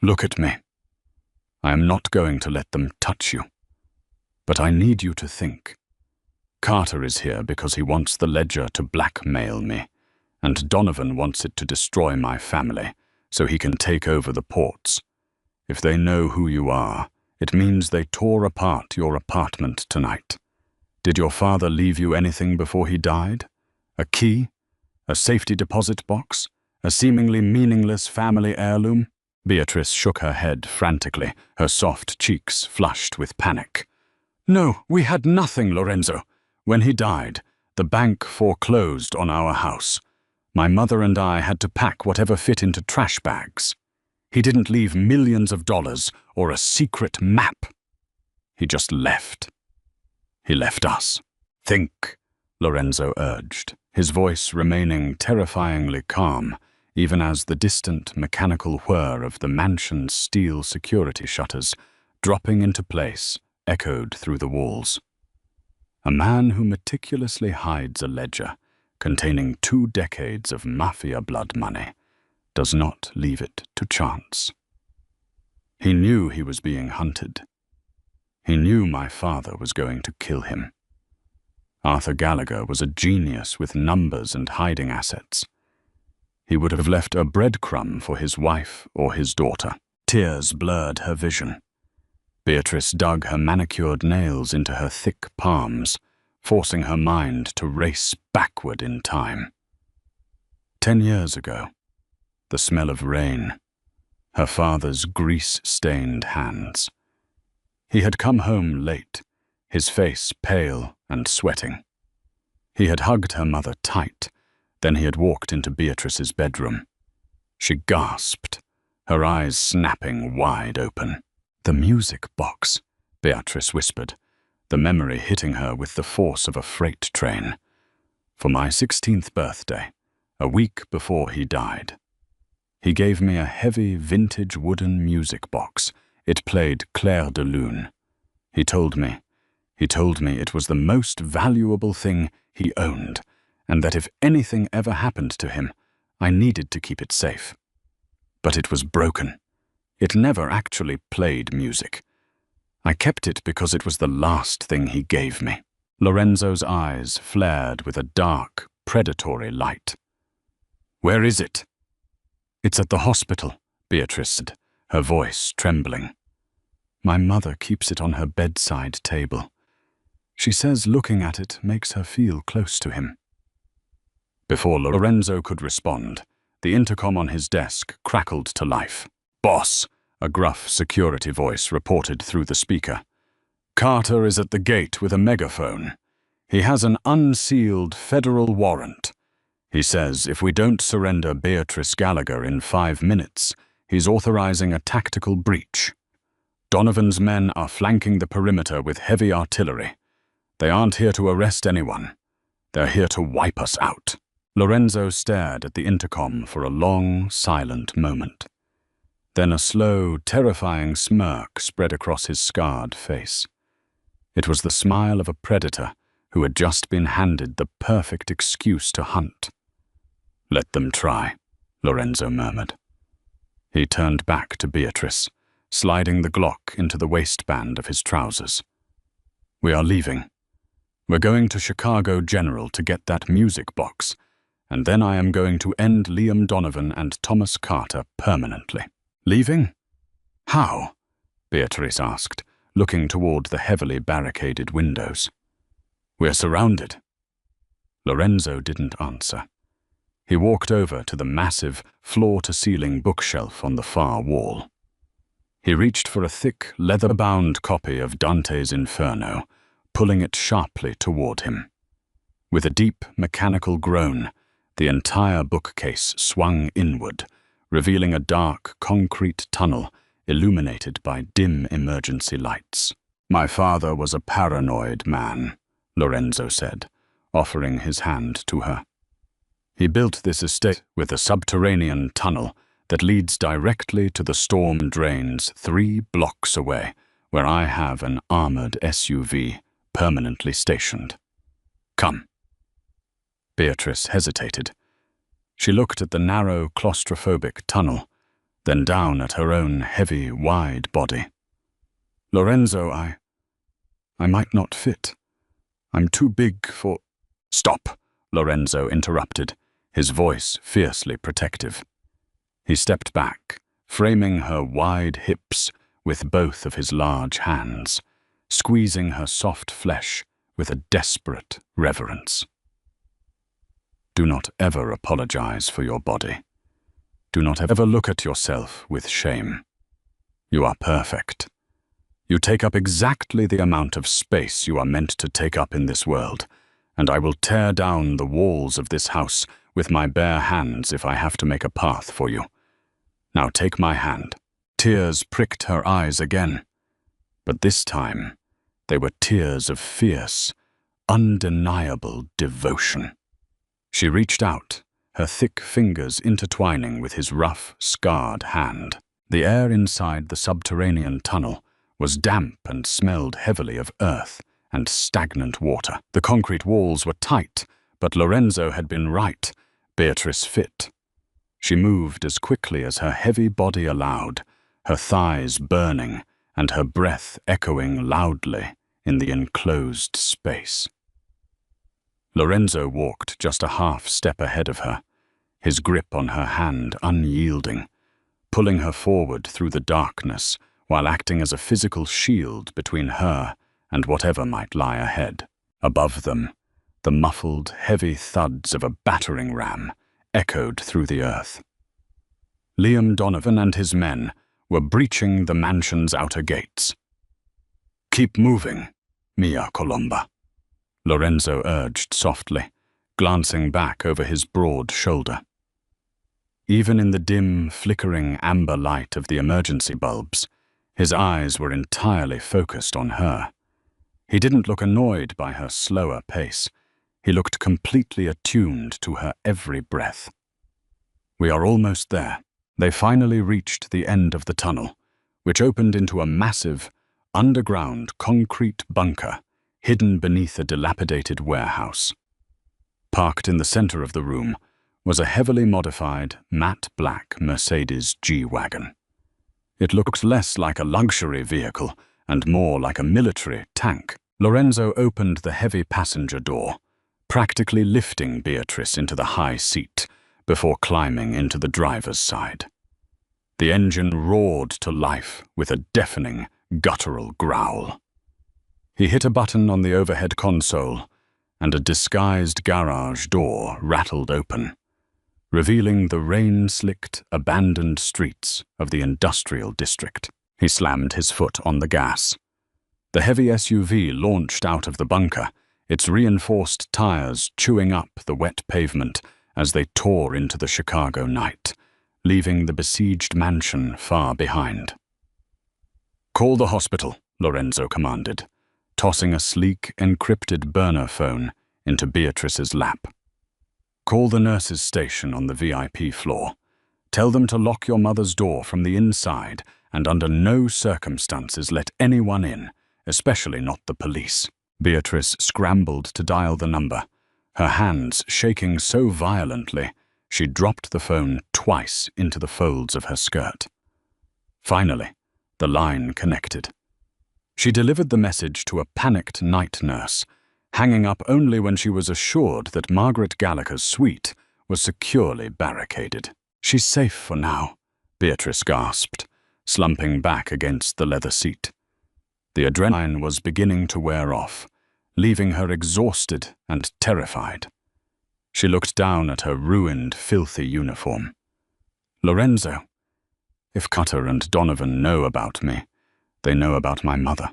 "Look at me. I am not going to let them touch you. But I need you to think. Carter is here because he wants the ledger to blackmail me, and Donovan wants it to destroy my family so he can take over the ports. If they know who you are, it means they tore apart your apartment tonight. Did your father leave you anything before he died? A key? A safety deposit box? A seemingly meaningless family heirloom?" Beatrice shook her head frantically, her soft cheeks flushed with panic. "No, we had nothing, Lorenzo. When he died, the bank foreclosed on our house. My mother and I had to pack whatever fit into trash bags. He didn't leave millions of dollars or a secret map. He just left. He left us." "Think," Lorenzo urged, his voice remaining terrifyingly calm, even as the distant mechanical whir of the mansion's steel security shutters, dropping into place, echoed through the walls. "A man who meticulously hides a ledger containing 2 decades of Mafia blood money does not leave it to chance. He knew he was being hunted. He knew my father was going to kill him. Arthur Gallagher was a genius with numbers and hiding assets. He would have left a breadcrumb for his wife or his daughter." Tears blurred her vision. Beatrice dug her manicured nails into her thick palms, forcing her mind to race backward in time. 10 years ago, the smell of rain, her father's grease-stained hands. He had come home late, his face pale and sweating. He had hugged her mother tight, then he had walked into Beatrice's bedroom. She gasped, her eyes snapping wide open. "The music box," Beatrice whispered, the memory hitting her with the force of a freight train. "For my 16th birthday, a week before he died. He gave me a heavy vintage wooden music box. It played Clair de Lune. He told me, He told me it was the most valuable thing he owned, and that if anything ever happened to him, I needed to keep it safe. But it was broken. It never actually played music. I kept it because it was the last thing he gave me. Lorenzo's eyes flared with a dark, predatory light. "Where is it?" "It's at the hospital," Beatrice said, her voice trembling. "My mother keeps it on her bedside table. She says looking at it makes her feel close to him." Before Lorenzo could respond, the intercom on his desk crackled to life. "Boss," a gruff security voice reported through the speaker. "Carter is at the gate with a megaphone. He has an unsealed federal warrant. He says if we don't surrender Beatrice Gallagher in 5 minutes, he's authorizing a tactical breach. Donovan's men are flanking the perimeter with heavy artillery. They aren't here to arrest anyone. They're here to wipe us out." Lorenzo stared at the intercom for a long, silent moment. Then a slow, terrifying smirk spread across his scarred face. It was the smile of a predator who had just been handed the perfect excuse to hunt. "Let them try," Lorenzo murmured. He turned back to Beatrice, sliding the Glock into the waistband of his trousers. "We are leaving. We're going to Chicago General to get that music box, and then I am going to end Liam Donovan and Thomas Carter permanently." "Leaving? How?" Beatrice asked, looking toward the heavily barricaded windows. "We're surrounded." Lorenzo didn't answer. He walked over to the massive, floor-to-ceiling bookshelf on the far wall. He reached for a thick, leather-bound copy of Dante's Inferno, pulling it sharply toward him. With a deep, mechanical groan, the entire bookcase swung inward, revealing a dark, concrete tunnel illuminated by dim emergency lights. "My father was a paranoid man," Lorenzo said, offering his hand to her. "He built this estate with a subterranean tunnel that leads directly to the storm drains 3 blocks away, where I have an armored SUV permanently stationed. Come." Beatrice hesitated. She looked at the narrow, claustrophobic tunnel, then down at her own heavy, wide body. "Lorenzo, I might not fit. I'm too big for—" "Stop," Lorenzo interrupted, his voice fiercely protective. He stepped back, framing her wide hips with both of his large hands, squeezing her soft flesh with a desperate reverence. "Do not ever apologize for your body. Do not ever look at yourself with shame. You are perfect. You take up exactly the amount of space you are meant to take up in this world, and I will tear down the walls of this house with my bare hands if I have to make a path for you. Now take my hand." Tears pricked her eyes again, but this time they were tears of fierce, undeniable devotion. She reached out, her thick fingers intertwining with his rough, scarred hand. The air inside the subterranean tunnel was damp and smelled heavily of earth and stagnant water. The concrete walls were tight, but Lorenzo had been right. Beatrice fit. She moved as quickly as her heavy body allowed, her thighs burning and her breath echoing loudly in the enclosed space. Lorenzo walked just a half step ahead of her, his grip on her hand unyielding, pulling her forward through the darkness while acting as a physical shield between her and whatever might lie ahead. Above them, the muffled, heavy thuds of a battering ram echoed through the earth. Liam Donovan and his men were breaching the mansion's outer gates. "Keep moving, Mia Colomba," Lorenzo urged softly, glancing back over his broad shoulder. Even in the dim, flickering amber light of the emergency bulbs, his eyes were entirely focused on her. He didn't look annoyed by her slower pace. He looked completely attuned to her every breath. "We are almost there." They finally reached the end of the tunnel, which opened into a massive, underground concrete bunker hidden beneath a dilapidated warehouse. Parked in the center of the room was a heavily modified, matte black Mercedes G-Wagon. It looked less like a luxury vehicle and more like a military tank. Lorenzo opened the heavy passenger door, practically lifting Beatrice into the high seat before climbing into the driver's side. The engine roared to life with a deafening, guttural growl. He hit a button on the overhead console, and a disguised garage door rattled open, revealing the rain-slicked, abandoned streets of the industrial district. He slammed his foot on the gas. The heavy SUV launched out of the bunker, its reinforced tires chewing up the wet pavement as they tore into the Chicago night, leaving the besieged mansion far behind. "Call the hospital," Lorenzo commanded, tossing a sleek, encrypted burner phone into Beatrice's lap. "Call the nurses' station on the VIP floor. Tell them to lock your mother's door from the inside and under no circumstances let anyone in, especially not the police." Beatrice scrambled to dial the number, her hands shaking so violently she dropped the phone twice into the folds of her skirt. Finally, the line connected. She delivered the message to a panicked night nurse, hanging up only when she was assured that Margaret Gallagher's suite was securely barricaded. "She's safe for now," Beatrice gasped, slumping back against the leather seat. The adrenaline was beginning to wear off, leaving her exhausted and terrified. She looked down at her ruined, filthy uniform. "Lorenzo, if Cutter and Donovan know about me, they know about my mother.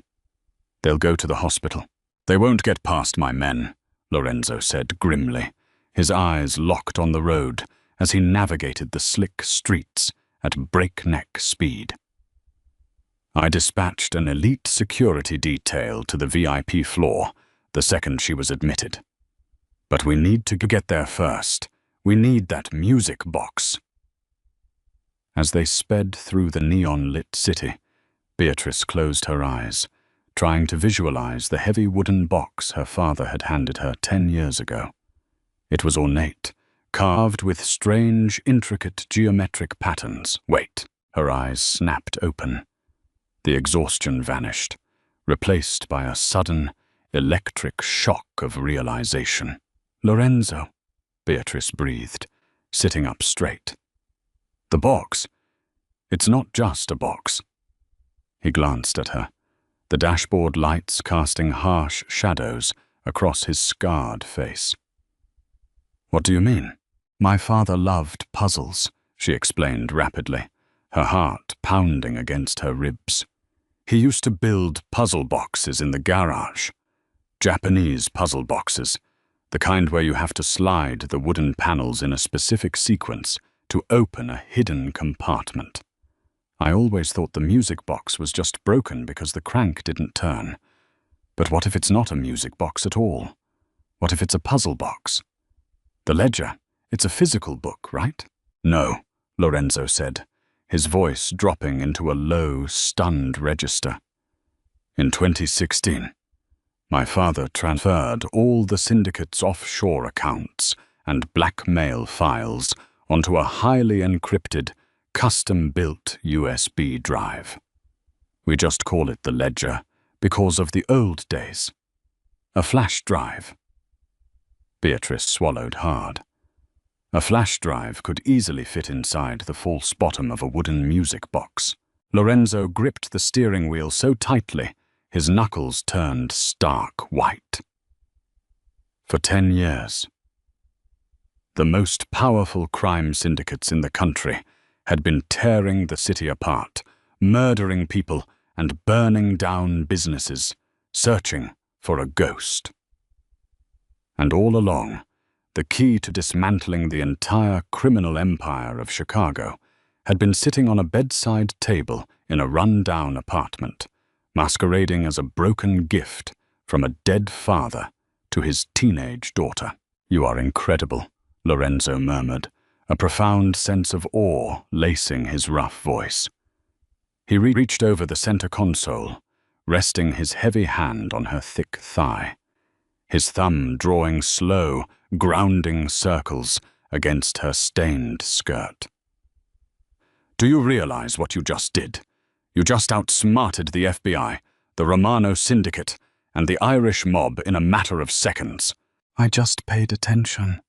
They'll go to the hospital." "They won't get past my men," Lorenzo said grimly, his eyes locked on the road as he navigated the slick streets at breakneck speed. "I dispatched an elite security detail to the VIP floor the second she was admitted. But we need to get there first. We need that music box." As they sped through the neon-lit city, Beatrice closed her eyes, trying to visualize the heavy wooden box her father had handed her 10 years ago. It was ornate, carved with strange, intricate geometric patterns. "Wait." Her eyes snapped open. The exhaustion vanished, replaced by a sudden, electric shock of realization. "Lorenzo," Beatrice breathed, sitting up straight. "The box. It's not just a box." He glanced at her, the dashboard lights casting harsh shadows across his scarred face. "What do you mean?" "My father loved puzzles," she explained rapidly, her heart pounding against her ribs. "He used to build puzzle boxes in the garage. Japanese puzzle boxes, the kind where you have to slide the wooden panels in a specific sequence to open a hidden compartment. I always thought the music box was just broken because the crank didn't turn. But what if it's not a music box at all? What if it's a puzzle box? The ledger, it's a physical book, right?" "No," Lorenzo said, his voice dropping into a low, stunned register. "In 2016, my father transferred all the syndicate's offshore accounts and blackmail files onto a highly encrypted, custom-built USB drive. We just call it the ledger because of the old days. A flash drive." Beatrice swallowed hard. A flash drive could easily fit inside the false bottom of a wooden music box. Lorenzo gripped the steering wheel so tightly, his knuckles turned stark white. For 10 years, the most powerful crime syndicates in the country had been tearing the city apart, murdering people and burning down businesses, searching for a ghost. And all along, the key to dismantling the entire criminal empire of Chicago had been sitting on a bedside table in a run-down apartment, masquerading as a broken gift from a dead father to his teenage daughter. "You are incredible," Lorenzo murmured, a profound sense of awe lacing his rough voice. He reached over the center console, resting his heavy hand on her thick thigh, his thumb drawing slow, grounding circles against her stained skirt. "Do you realize what you just did? You just outsmarted the FBI, the Romano Syndicate, and the Irish mob in a matter of seconds." "I just paid attention,"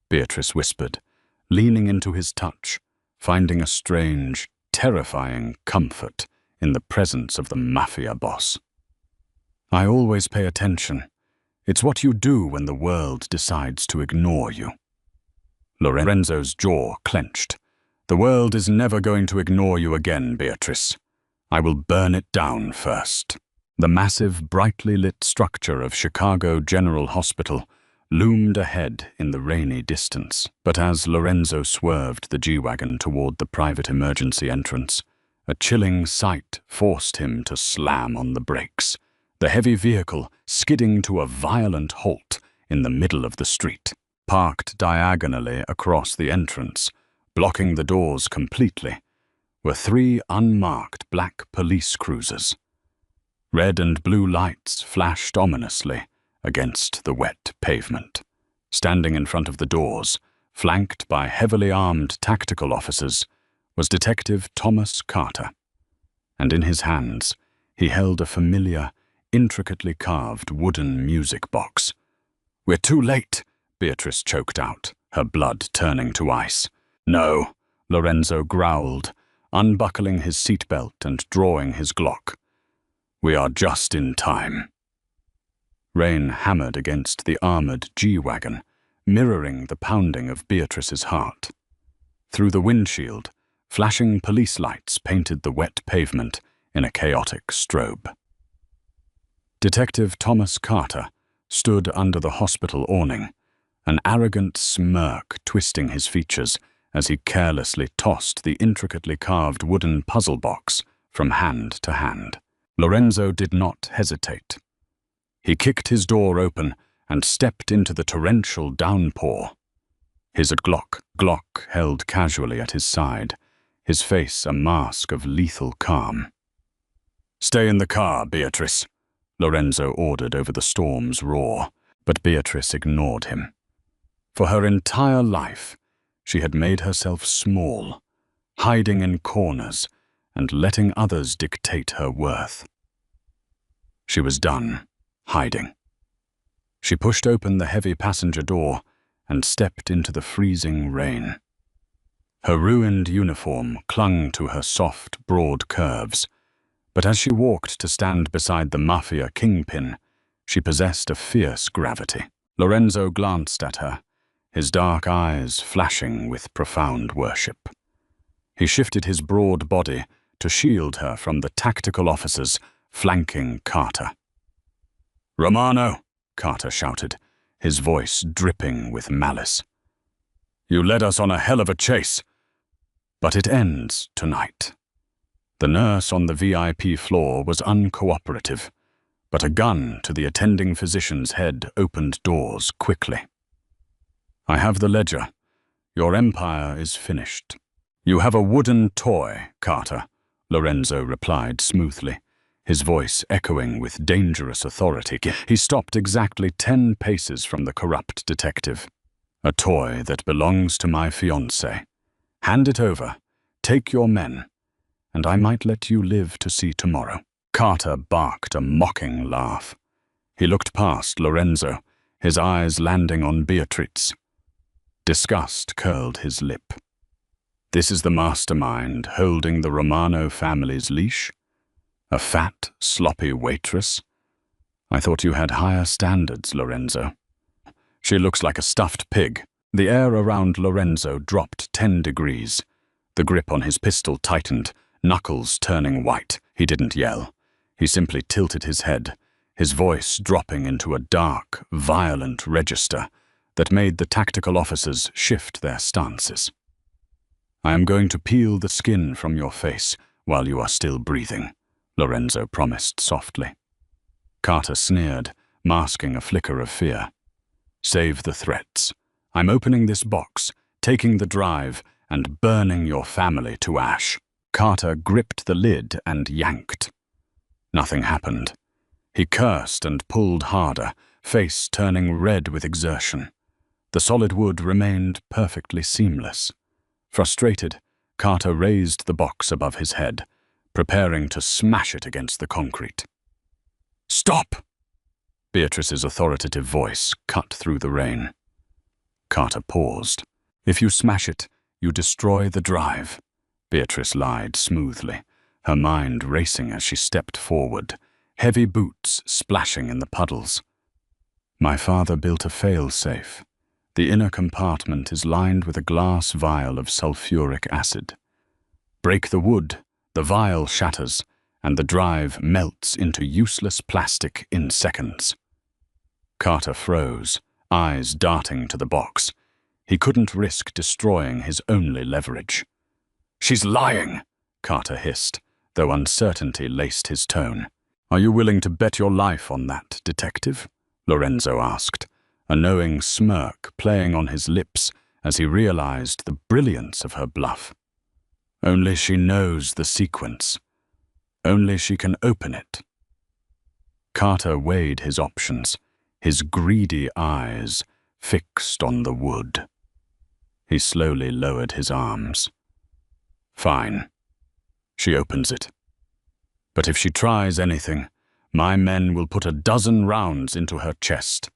Beatrice whispered, leaning into his touch, finding a strange, terrifying comfort in the presence of the Mafia boss. "I always pay attention. It's what you do when the world decides to ignore you." Lorenzo's jaw clenched. "The world is never going to ignore you again, Beatrice. I will burn it down first." The massive, brightly lit structure of Chicago General Hospital loomed ahead in the rainy distance, but as Lorenzo swerved the G-Wagon toward the private emergency entrance, a chilling sight forced him to slam on the brakes, the heavy vehicle skidding to a violent halt in the middle of the street. Parked diagonally across the entrance, blocking the doors completely, were 3 unmarked black police cruisers. Red and blue lights flashed ominously against the wet pavement. Standing in front of the doors, flanked by heavily armed tactical officers, was Detective Thomas Carter, and in his hands he held a familiar, intricately carved wooden music box. "We're too late," Beatrice choked out, her blood turning to ice. "No," Lorenzo growled, unbuckling his seatbelt and drawing his Glock. "We are just in time." Rain hammered against the armored G-Wagon, mirroring the pounding of Beatrice's heart. Through the windshield, flashing police lights painted the wet pavement in a chaotic strobe. Detective Thomas Carter stood under the hospital awning, an arrogant smirk twisting his features as he carelessly tossed the intricately carved wooden puzzle box from hand to hand. Lorenzo did not hesitate. He kicked his door open and stepped into the torrential downpour. His Glock held casually at his side, his face a mask of lethal calm. "Stay in the car, Beatrice," Lorenzo ordered over the storm's roar, but Beatrice ignored him. For her entire life, she had made herself small, hiding in corners and letting others dictate her worth. She was done hiding. She pushed open the heavy passenger door and stepped into the freezing rain. Her ruined uniform clung to her soft, broad curves, but as she walked to stand beside the Mafia kingpin, she possessed a fierce gravity. Lorenzo glanced at her, his dark eyes flashing with profound worship. He shifted his broad body to shield her from the tactical officers flanking Carter. "Romano!" Carter shouted, his voice dripping with malice. "You led us on a hell of a chase, but it ends tonight." The nurse on the VIP floor was uncooperative, but a gun to the attending physician's head opened doors quickly. "I have the ledger. Your empire is finished." "You have a wooden toy, Carter," Lorenzo replied smoothly, his voice echoing with dangerous authority. He stopped exactly 10 paces from the corrupt detective. "A toy that belongs to my fiancée. Hand it over, take your men, and I might let you live to see tomorrow." Carter barked a mocking laugh. He looked past Lorenzo, his eyes landing on Beatrice. Disgust curled his lip. "This is the mastermind holding the Romano family's leash? A fat, sloppy waitress? I thought you had higher standards, Lorenzo." "She looks like a stuffed pig." The air around Lorenzo dropped 10 degrees. The grip on his pistol tightened, knuckles turning white. He didn't yell. He simply tilted his head, his voice dropping into a dark, violent register that made the tactical officers shift their stances. "I am going to peel the skin from your face while you are still breathing," Lorenzo promised softly. Carter sneered, masking a flicker of fear. "Save the threats. I'm opening this box, taking the drive, and burning your family to ash." Carter gripped the lid and yanked. Nothing happened. He cursed and pulled harder, face turning red with exertion. The solid wood remained perfectly seamless. Frustrated, Carter raised the box above his head, preparing to smash it against the concrete. "Stop!" Beatrice's authoritative voice cut through the rain. Carter paused. "If you smash it, you destroy the drive," Beatrice lied smoothly, her mind racing as she stepped forward, heavy boots splashing in the puddles. "My father built a fail-safe. The inner compartment is lined with a glass vial of sulfuric acid. Break the wood, the vial shatters, and the drive melts into useless plastic in seconds." Carter froze, eyes darting to the box. He couldn't risk destroying his only leverage. "She's lying," Carter hissed, though uncertainty laced his tone. "Are you willing to bet your life on that, detective?" Lorenzo asked, a knowing smirk playing on his lips as he realized the brilliance of her bluff. Only she knows the sequence. Only she can open it. Carter weighed his options, his greedy eyes fixed on the wood. He slowly lowered his arms. "Fine. She opens it. But if she tries anything, my men will put 12 rounds into her chest."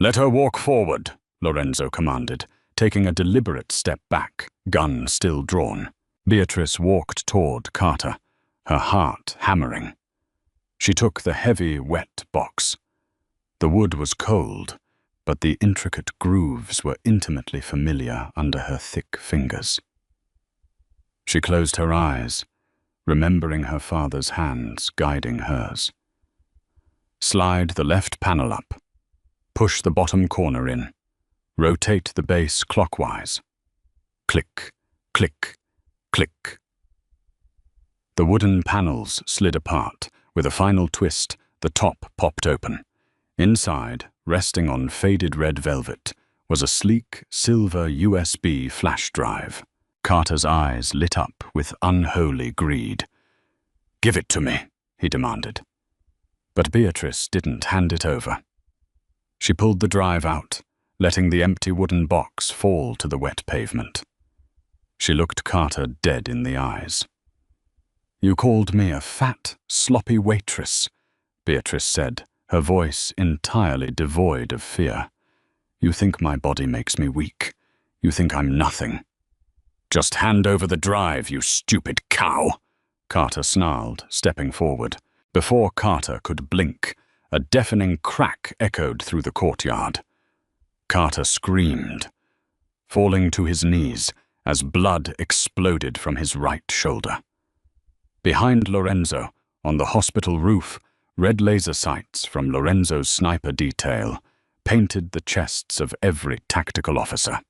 "Let her walk forward," Lorenzo commanded, taking a deliberate step back, gun still drawn. Beatrice walked toward Carter, her heart hammering. She took the heavy, wet box. The wood was cold, but the intricate grooves were intimately familiar under her thick fingers. She closed her eyes, remembering her father's hands guiding hers. Slide the left panel up. Push the bottom corner in. Rotate the base clockwise. Click, click, click. The wooden panels slid apart. With a final twist, the top popped open. Inside, resting on faded red velvet, was a sleek silver USB flash drive. Carter's eyes lit up with unholy greed. "Give it to me," he demanded. But Beatrice didn't hand it over. She pulled the drive out, letting the empty wooden box fall to the wet pavement. She looked Carter dead in the eyes. "You called me a fat, sloppy waitress," Beatrice said, her voice entirely devoid of fear. "You think my body makes me weak. You think I'm nothing." "Just hand over the drive, you stupid cow," Carter snarled, stepping forward. Before Carter could blink, a deafening crack echoed through the courtyard. Carter screamed, falling to his knees as blood exploded from his right shoulder. Behind Lorenzo, on the hospital roof, red laser sights from Lorenzo's sniper detail painted the chests of every tactical officer.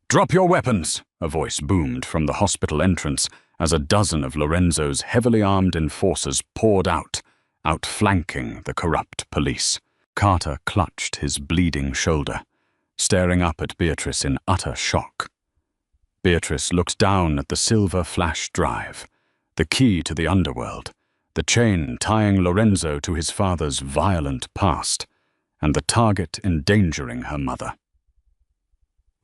"Drop your weapons," a voice boomed from the hospital entrance as a dozen of Lorenzo's heavily armed enforcers poured out, outflanking the corrupt police. Carter clutched his bleeding shoulder, staring up at Beatrice in utter shock. Beatrice looked down at the silver flash drive, the key to the underworld, the chain tying Lorenzo to his father's violent past, and the target endangering her mother.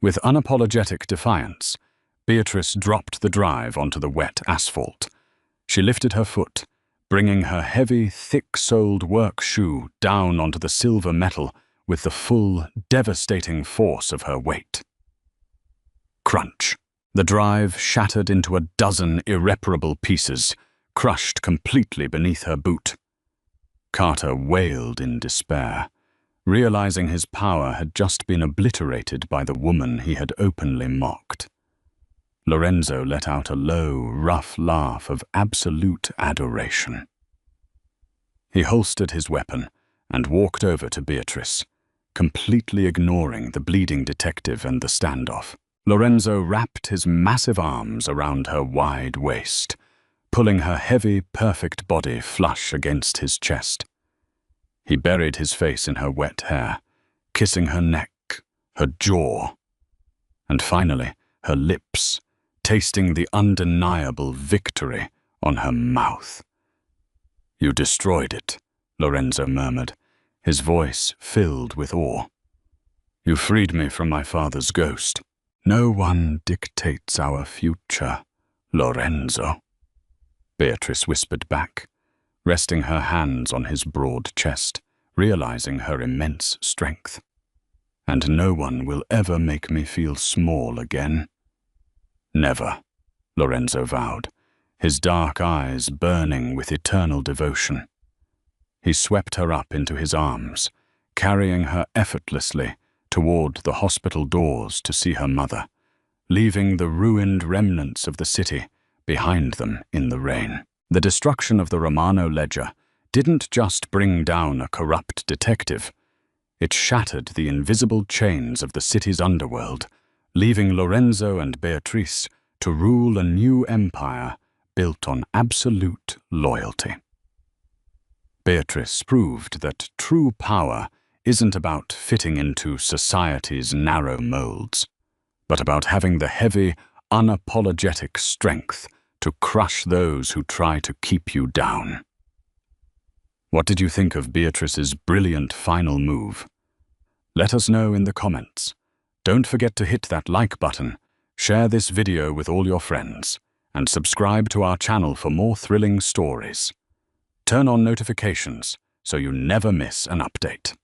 With unapologetic defiance, Beatrice dropped the drive onto the wet asphalt. She lifted her foot, bringing her heavy, thick-soled work shoe down onto the silver metal with the full, devastating force of her weight. Crunch. The drive shattered into 12 irreparable pieces, crushed completely beneath her boot. Carter wailed in despair, realizing his power had just been obliterated by the woman he had openly mocked. Lorenzo let out a low, rough laugh of absolute adoration. He holstered his weapon and walked over to Beatrice, completely ignoring the bleeding detective and the standoff. Lorenzo wrapped his massive arms around her wide waist, pulling her heavy, perfect body flush against his chest. He buried his face in her wet hair, kissing her neck, her jaw, and finally her lips, tasting the undeniable victory on her mouth. You destroyed it, Lorenzo murmured, his voice filled with awe. You freed me from my father's ghost. No one dictates our future, Lorenzo, Beatrice whispered back, resting her hands on his broad chest, realizing her immense strength. And no one will ever make me feel small again. Never, Lorenzo vowed, his dark eyes burning with eternal devotion. He swept her up into his arms, carrying her effortlessly toward the hospital doors to see her mother, leaving the ruined remnants of the city behind them in the rain. The destruction of the Romano ledger didn't just bring down a corrupt detective. It shattered the invisible chains of the city's underworld, leaving Lorenzo and Beatrice to rule a new empire built on absolute loyalty. Beatrice proved that true power isn't about fitting into society's narrow molds, but about having the heavy, unapologetic strength to crush those who try to keep you down. What did you think of Beatrice's brilliant final move? Let us know in the comments. Don't forget to hit that like button, share this video with all your friends, and subscribe to our channel for more thrilling stories. Turn on notifications so you never miss an update.